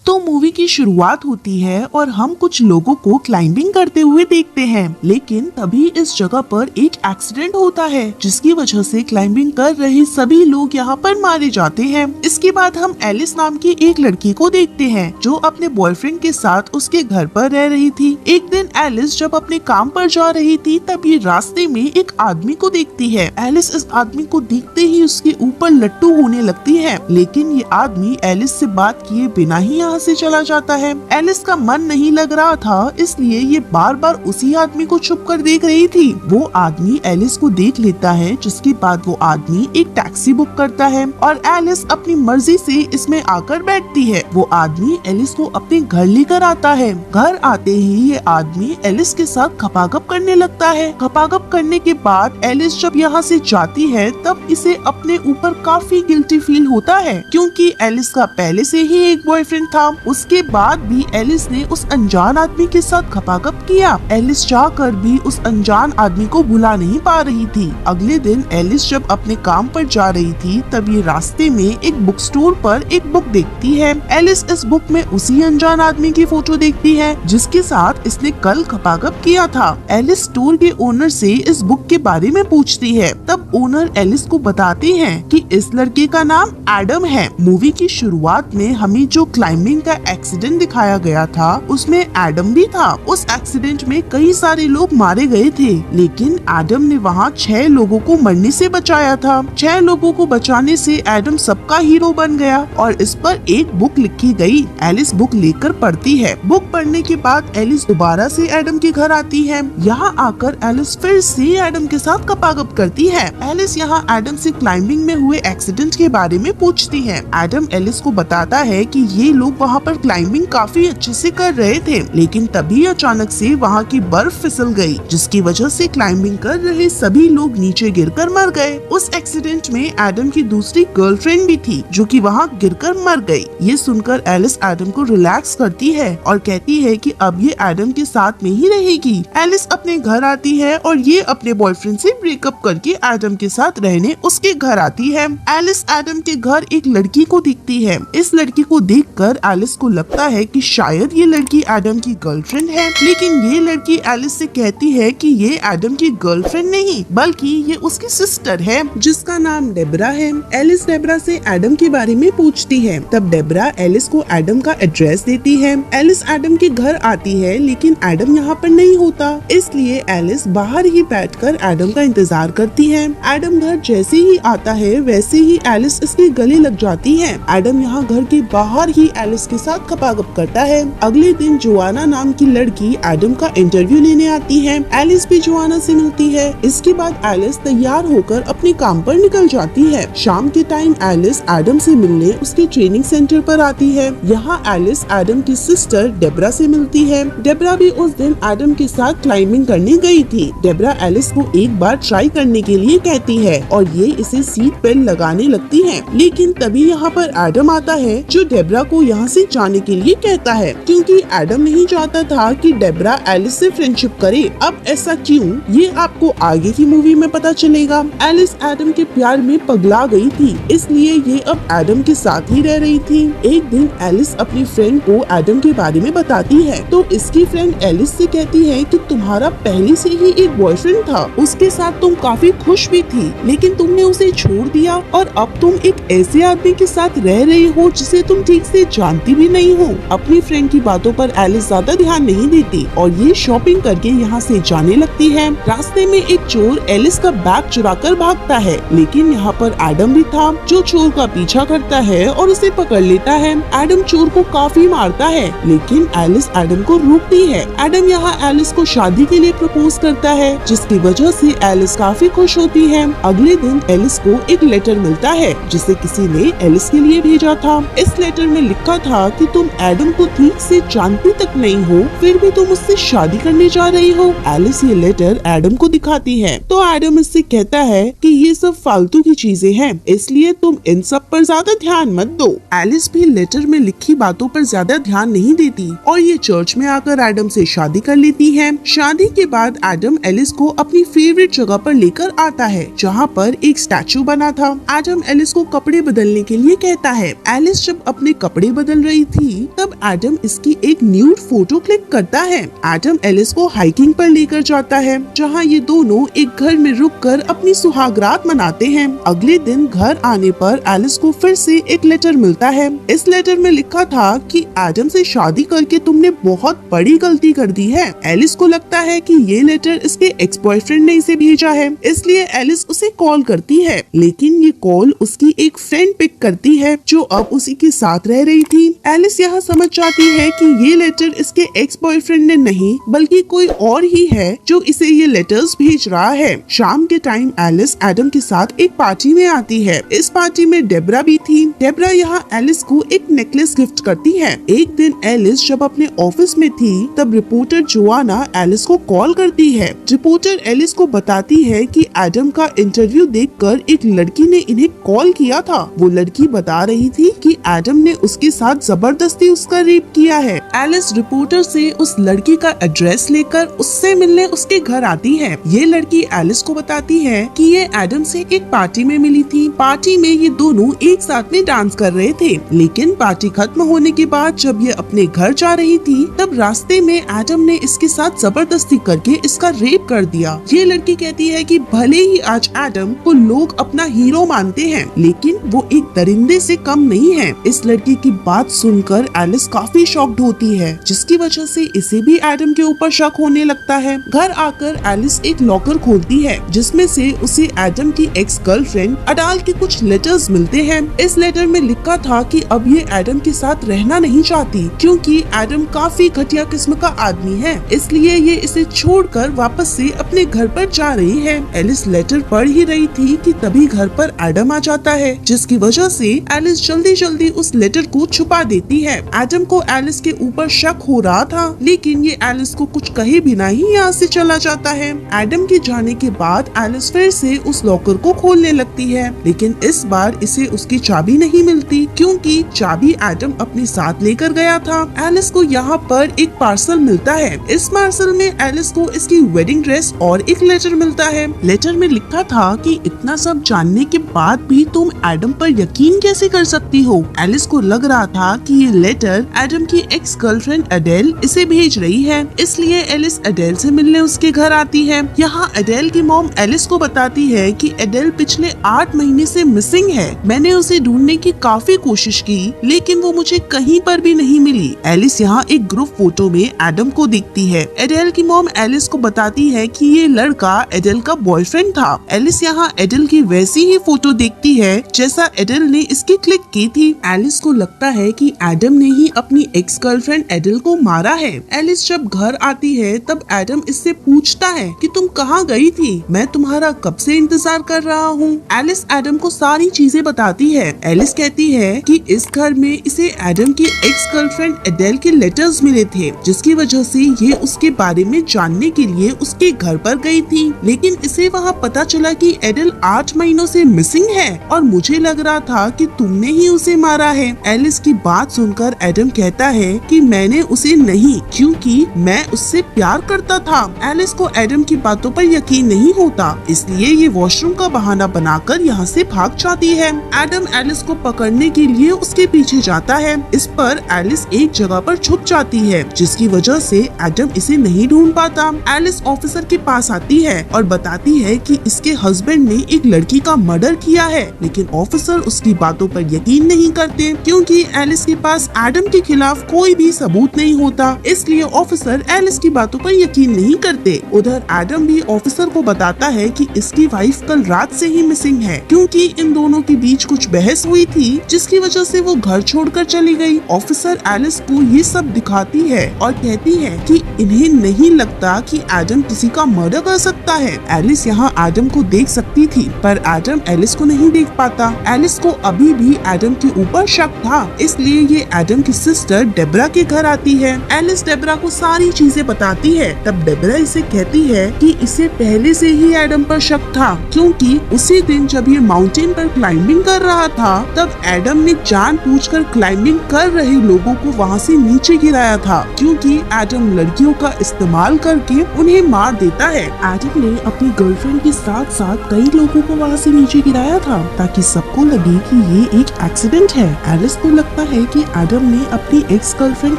तो मूवी की शुरुआत होती है और हम कुछ लोगों को क्लाइंबिंग करते हुए देखते हैं, लेकिन तभी इस जगह पर एक एक्सीडेंट होता है जिसकी वजह से क्लाइंबिंग कर रहे सभी लोग यहाँ पर मारे जाते हैं। इसके बाद हम एलिस नाम की एक लड़की को देखते हैं जो अपने बॉयफ्रेंड के साथ उसके घर पर रह रही थी। एक दिन एलिस जब अपने काम पर जा रही थी तब ये रास्ते में एक आदमी को देखती है। एलिस इस आदमी को देखते ही उसके ऊपर लट्टू होने लगती है, लेकिन ये आदमी एलिस से बात किए बिना ही यहाँ से चला जाता है। एलिस का मन नहीं लग रहा था, इसलिए ये बार बार उसी आदमी को छुप कर देख रही थी। वो आदमी एलिस को देख लेता है, जिसके बाद वो आदमी एक टैक्सी बुक करता है और एलिस अपनी मर्जी से इसमें आकर बैठती है। वो आदमी एलिस को अपने घर लेकर आता है। घर आते ही ये आदमी एलिस के साथ खपाखप करने लगता है। खपाखप करने के बाद एलिस जब यहाँ से जाती है तब इसे अपने ऊपर काफी गिल्टी फील होता है, क्योंकि एलिस का पहले से ही एक बॉयफ्रेंड था। उसके बाद भी एलिस ने उस अनजान आदमी के साथ खपाखप किया। एलिस चाहकर भी उस अनजान आदमी को भुला नहीं पा रही थी। अगले दिन एलिस जब अपने काम पर जा रही थी तब ये रास्ते में एक बुक स्टोर पर एक बुक देखती है। एलिस इस बुक में उसी अनजान आदमी की फोटो देखती है जिसके साथ इसने कल खपाखप किया था। एलिस स्टोर के ओनर से इस बुक के बारे में पूछती है। तब ओनर एलिस को बताते हैं कि इस लड़के का नाम एडम है। मूवी की शुरुआत में हमें जो क्लाइंबिंग का एक्सीडेंट दिखाया गया था उसमें एडम भी था। उस एक्सीडेंट में कई सारे लोग मारे गए थे, लेकिन एडम ने वहाँ 6 लोगों को मरने से बचाया था। 6 लोगों को बचाने से एडम सबका हीरो बन गया और इस पर एक बुक लिखी गई। एलिस बुक लेकर पढ़ती है। बुक पढ़ने के बाद एलिस दोबारा से एडम के घर आती है। यहाँ आकर एलिस फिर से एडम के साथ खपाखप करती है। एलिस यहाँ एडम से क्लाइंबिंग में हुए एक्सीडेंट के बारे में पूछती है। एडम एलिस को बताता है कि ये लोग वहाँ पर क्लाइंबिंग काफी अच्छे से कर रहे थे, लेकिन तभी अचानक से वहाँ की बर्फ फिसल गई, जिसकी वजह से क्लाइंबिंग कर रहे सभी लोग नीचे गिरकर मर गए। उस एक्सीडेंट में एडम की दूसरी गर्लफ्रेंड भी थी जो कि वहाँ गिरकर मर गई। ये सुनकर एलिस एडम को रिलैक्स करती है और कहती है कि अब ये एडम के साथ में ही रहेगी। एलिस अपने घर आती है और ये अपने बॉयफ्रेंड से ब्रेकअप करके एडम के साथ रहने उसके घर आती है। एलिस एडम के घर एक लड़की को दिखती है। इस लड़की को देखकर एलिस को लगता है कि शायद ये लड़की एडम की गर्लफ्रेंड है, लेकिन ये लड़की एलिस से कहती है कि ये एडम की गर्लफ्रेंड नहीं बल्कि ये उसकी सिस्टर है जिसका नाम डेबरा है। एलिस डेबरा से एडम के बारे में पूछती है। तब डेबरा एलिस को एडम का एड्रेस देती है। एलिस एडम के घर आती है, लेकिन एडम यहाँ पर नहीं होता, इसलिए एलिस बाहर ही बैठकर एडम का इंतजार करती है। एडम घर जैसे ही आता है वैसे ही एलिस इसके गले लग जाती है। एडम यहाँ घर के बाहर ही एलिस के साथ खपाखप करता है। अगले दिन जोआना नाम की लड़की एडम का इंटरव्यू लेने आती है। एलिस भी जोआना से मिलती है। इसके बाद एलिस तैयार होकर अपने काम पर निकल जाती है। शाम के टाइम एलिस एडम से मिलने उसके ट्रेनिंग सेंटर पर आती है। यहाँ एलिस एडम की सिस्टर डेबरा से मिलती है। डेबरा भी उस दिन एडम के साथ क्लाइंबिंग करने गई थी। डेबरा एलिस को एक बार ट्राई करने के लिए कहती है और ये इसे सीट बेल्ट लगाने लगती है, लेकिन तभी यहाँ पर एडम आता है जो डेबरा को यहाँ से जाने के लिए कहता है, क्योंकि एडम नहीं चाहता था कि डेबरा एलिस से फ्रेंडशिप करे। अब ऐसा क्यों, ये आपको आगे की मूवी में पता चलेगा। एलिस एडम के प्यार में पगला गई थी, इसलिए ये अब एडम के साथ ही रह रही थी। एक दिन एलिस अपनी फ्रेंड को एडम के बारे में बताती है, तो इसकी फ्रेंड एलिस से कहती है कि तुम्हारा पहले से ही एक बॉयफ्रेंड था, उसके साथ तुम काफी खुश भी थी, लेकिन तुमने उसे छोड़ दिया और अब तुम एक ऐसे आदमी के साथ रह रही हो जिसे तुम ठीक से जानती भी नहीं हो। अपनी फ्रेंड की बातों पर एलिस ज्यादा ध्यान नहीं देती और ये शॉपिंग करके यहाँ से जाने लगती है। रास्ते में एक चोर एलिस का बैग चुराकर भागता है, लेकिन यहाँ पर एडम भी था जो चोर का पीछा करता है और उसे पकड़ लेता है। एडम चोर को काफी मारता है, लेकिन एलिस एडम को रोकती है। एडम यहाँ एलिस को शादी के लिए प्रपोज करता है, जिसकी वजह से एलिस काफी खुश होती है। अगले दिन एलिस को एक लेटर मिलता है जिसे किसी ने एलिस के लिए भेजा था। इस लेटर में लिखा था कि तुम एडम को ठीक से जानती तक नहीं हो, फिर भी तुम उससे शादी करने जा रही हो। एलिस ये लेटर एडम को दिखाती है, तो एडम इससे कहता है कि ये सब फालतू की चीजें हैं, इसलिए तुम इन सब पर ज्यादा ध्यान मत दो। एलिस भी लेटर में लिखी बातों पर ज्यादा ध्यान नहीं देती और ये चर्च में आकर एडम से शादी कर लेती है। शादी के बाद एडम एलिस को अपनी फेवरेट जगह पर लेकर आता है, जहाँ पर एक स्टैचू बना था। एडम एलिस को कपड़े बदलने के लिए कहता है। एलिस जब अपने कपड़े बदल रही थी तब एडम इसकी एक न्यूड फोटो क्लिक करता है। एडम एलिस को हाइकिंग पर लेकर जाता है जहाँ ये दोनों एक घर में रुककर अपनी सुहागरात मनाते हैं। अगले दिन घर आने पर एलिस को फिर से एक लेटर मिलता है। इस लेटर में लिखा था कि एडम से शादी करके तुमने बहुत बड़ी गलती कर दी है। एलिस को लगता है कि ये लेटर इसके एक्स बॉयफ्रेंड ने इसे भेजा है, इसलिए एलिस उसे कॉल करती है, लेकिन ये कॉल उसकी एक फ्रेंड पिक करती है जो अब उसी के साथ रह रही थी। एलिस यहाँ समझ जाती है कि ये लेटर इसके एक्स बॉयफ्रेंड ने नहीं बल्कि कोई और ही है जो इसे ये लेटर्स भेज रहा है। शाम के टाइम एलिस एडम के साथ एक पार्टी में आती है। इस पार्टी में डेब्रा भी थी। डेब्रा यहाँ एलिस को एक नेकलेस गिफ्ट करती है। एक दिन एलिस जब अपने ऑफिस में थी तब रिपोर्टर जोआना एलिस को कॉल करती है। रिपोर्टर एलिस को बताती है कि एडम का इंटरव्यू देखकर एक लड़की ने इन्हें कॉल किया था। वो लड़की बता रही थी कि एडम ने उसके साथ जबरदस्ती उसका रेप किया है। एलिस रिपोर्टर से उस लड़की का एड्रेस लेकर उससे मिलने उसके घर आती है। ये लड़की एलिस को बताती है कि ये एडम से एक पार्टी में मिली थी। पार्टी में ये दोनों एक साथ में डांस कर रहे थे, लेकिन पार्टी खत्म होने के बाद जब ये अपने घर जा रही थी तब रास्ते में एडम ने इसके साथ जबरदस्ती करके इसका रेप कर दिया। ये लड़की कहती है कि भले ही आज एडम को लोग अपना हीरो मानते हैं, लेकिन वो एक दरिंदे से कम नहीं है। इस लड़की की बात सुनकर एलिस काफी शॉक्ड होती है, जिसकी वजह से इसे भी एडम के ऊपर शक होने लगता है। घर आकर एलिस एक लॉकर खोलती है जिसमें से उसे एडम की एक्स गर्लफ्रेंड अडाल के कुछ लेटर्स मिलते हैं। इस लेटर में लिखा था कि अब ये एडम के साथ रहना नहीं चाहती क्योंकि एडम काफी घटिया किस्म का आदमी है, इसलिए ये इसे छोड़कर वापस से अपने घर पर जा रही है। एलिस लेटर पढ़ ही रही थी कि तभी घर पर एडम आ जाता है, जिसकी वजह से एलिस जल्दी जल्दी उस लेटर को छुपा देती है। एडम को एलिस के ऊपर शक हो रहा था, लेकिन ये एलिस को कुछ कहे बिना ही यहाँ से चला जाता है। एडम के जाने के बाद एलिस फिर से उस लॉकर को खोलने लगती है, लेकिन इस बार इसे उसकी चाबी नहीं मिलती क्योंकि चाबी एडम अपने साथ लेकर गया था। एलिस को यहाँ पर एक पार्सल मिलता है। इस पार्सल में एलिस को इसकी वेडिंग ड्रेस और एक लेटर मिलता है। लेटर में लिखा था कि इतना सब जानने के बाद भी तुम एडम पर यकीन कैसे कर सकती हो। एलिस को लग रहा था कि ये लेटर एडम की एक्स गर्लफ्रेंड एडेल इसे भेज रही है, इसलिए एलिस एडेल से मिलने उसके घर आती है। यहाँ एडेल की मॉम एलिस को बताती है कि एडेल पिछले 8 महीने से मिसिंग है। मैंने उसे ढूंढने की काफी कोशिश की, लेकिन वो मुझे कहीं पर भी नहीं मिली। एलिस यहाँ एक ग्रुप फोटो में एडम को देखती है। एडेल की मॉम एलिस को बताती है कि ये लड़का एडेल का बॉयफ्रेंड था। एलिस यहाँ एडेल की वैसी ही फोटो देखती है जैसा एडेल ने इसकी क्लिक की थी। एलिस को लगता है कि एडम ने ही अपनी एक्स गर्लफ्रेंड एडेल को मारा है। एलिस जब घर आती है तब एडम इससे पूछता है कि तुम कहाँ गई थी, मैं तुम्हारा कब से इंतजार कर रहा हूँ। एलिस एडम को सारी चीजें बताती है। एलिस कहती है कि इस घर में इसे एडम की एक्स गर्लफ्रेंड एडेल के लेटर्स मिले थे, जिसकी वजह से ये उसके बारे में जानने के लिए उसके घर पर गई थी, लेकिन इसे वहाँ पता चला कि एडेल 8 महीनों से मिसिंग है और मुझे लग रहा था कि तुमने ही उसे मारा है। एलिस की बात सुनकर एडम कहता है कि मैंने उसे नहीं, क्योंकि मैं उससे प्यार करता था। एलिस को एडम की बातों पर यकीन नहीं होता, इसलिए ये वॉशरूम का बहाना बनाकर यहाँ से भाग जाती है। एडम एलिस को पकड़ने के लिए उसके पीछे जाता है। इस पर एलिस एक जगह पर छुप जाती है, जिसकी वजह से एडम इसे नहीं ढूंढ पाता। एलिस ऑफिसर के पास आती है और बताती है कि इसके हस्बैंड ने एक लड़की का मर्डर किया है, लेकिन ऑफिसर उसकी बातों पर यकीन नहीं करते क्योंकि एलिस के पास एडम के खिलाफ कोई भी सबूत नहीं होता, इसलिए ऑफिसर एलिस की बातों पर यकीन नहीं करते। उधर एडम भी ऑफिसर को बताता है कि इसकी वाइफ कल रात से ही मिसिंग है, क्योंकि इन दोनों के बीच कुछ बहस हुई थी जिसकी वजह से वो घर छोड़कर चली गई। ऑफिसर एलिस को ये सब दिखाती है और कहती है कि इन्हें नहीं लगता कि एडम किसी का मर्डर कर सकता है। एलिस यहाँ एडम को देख सकती थी, पर एडम एलिस को नहीं देख पाता। एलिस को अभी भी एडम के ऊपर शक था, इसलिए ये एडम की सिस्टर डेब्रा के घर आती है। एलिस डेब्रा को सारी चीजें बताती है। तब डेब्रा इसे कहती है कि इसे पहले से ही एडम पर शक था, क्योंकि उसी दिन जब ये माउंटेन पर क्लाइंबिंग कर रहा था तब एडम ने जानबूझकर क्लाइंबिंग कर रहे लोगों को वहाँ से नीचे गिराया था, क्योंकि एडम लड़कियों का इस्तेमाल करके उन्हें मार देता है। एडम ने अपनी गर्लफ्रेंड के साथ साथ कई लोगों को वहाँ से नीचे गिराया था ताकि सबको लगे कि ये एक एक्सीडेंट है। एलिस को लगता है है कि एडम ने अपनी एक्स गर्लफ्रेंड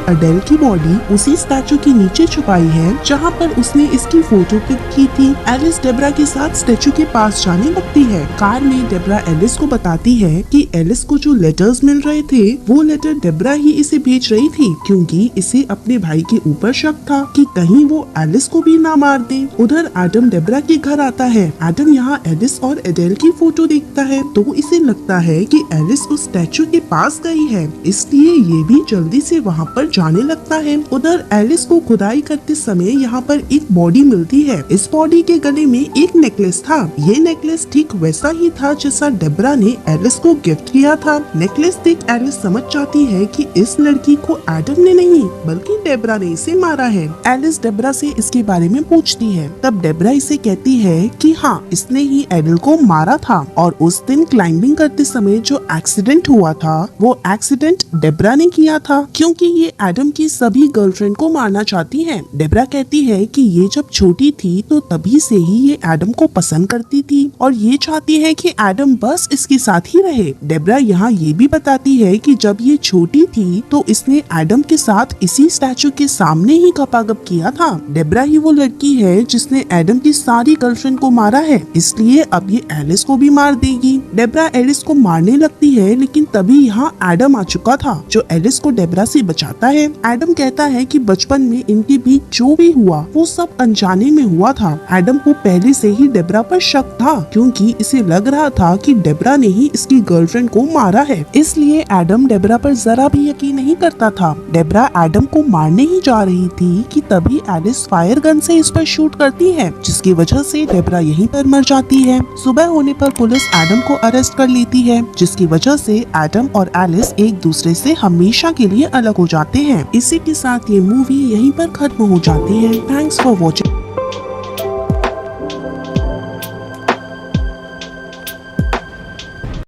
अडेल की बॉडी उसी स्टैचू के नीचे छुपाई है जहाँ पर उसने इसकी फोटो क्लिक की थी। एलिस डेब्रा के साथ स्टैचू के पास जाने लगती है। कार में डेब्रा एलिस को बताती है कि एलिस को जो लेटर्स मिल रहे थे वो लेटर डेब्रा ही इसे भेज रही थी, क्योंकि इसे अपने भाई के ऊपर शक था कि कहीं वो एलिस को भी ना मार दे। उधर एडम डेब्रा के घर आता है। एडम यहाँ एलिस और एडेल की फोटो देखता है तो इसे लगता है कि एलिस उस स्टैचू के पास गई है, इसलिए ये भी जल्दी से वहाँ पर जाने लगता है। उधर एलिस को खुदाई करते समय यहाँ पर एक बॉडी मिलती है। इस बॉडी के गले में एक नेकलेस था। ये नेकलेस ठीक वैसा ही था जैसा डेब्रा ने एलिस को गिफ्ट किया था। नेकलेस देख एलिस समझ जाती है कि इस लड़की को एडम ने नहीं बल्कि डेब्रा ने इसे मारा है। एलिस डेब्रा से इसके बारे में पूछती है, तब डेब्रा इसे कहती है कि हाँ, इसने ही एडल को मारा था और उस दिन क्लाइंबिंग करते समय जो एक्सीडेंट हुआ था वो एक्सीडेंट डेब्रा ने किया था, क्योंकि ये एडम की सभी गर्लफ्रेंड को मारना चाहती है। डेब्रा कहती है कि ये जब छोटी थी तो तभी से ही ये एडम को पसंद करती थी और ये चाहती है कि एडम बस इसके साथ ही रहे। डेब्रा यहाँ ये भी बताती है कि जब ये छोटी थी तो इसने एडम के साथ इसी स्टैचू के सामने ही गपागप किया था। डेब्रा ही वो लड़की है जिसने एडम की सारी गर्लफ्रेंड को मारा है, इसलिए अब ये एलिस को भी मार देगी। डेब्रा एलिस को मारने लगती है, लेकिन तभी यहाँ एडम आ चुका था जो एलिस को डेब्रा से बचाता है। एडम कहता है कि बचपन में इनके बीच जो भी हुआ वो सब अनजाने में हुआ था। एडम को पहले से ही डेब्रा पर शक था, क्योंकि इसे लग रहा था कि डेब्रा ने ही इसकी गर्लफ्रेंड को मारा है, इसलिए एडम डेब्रा पर जरा भी यकीन नहीं करता था। डेब्रा एडम को मारने ही जा रही थी कि तभी एलिस फायर गन से इस पर शूट करती है, जिसकी वजह से डेब्रा यहीं पर मर जाती है। सुबह होने पर पुलिस एडम को अरेस्ट कर लेती है, जिसकी वजह से एडम और एलिस एक दूसरे से हमेशा के लिए अलग हो जाते हैं। इसी के साथ ये मूवी यहीं पर खत्म हो जाती है। Thanks for watching.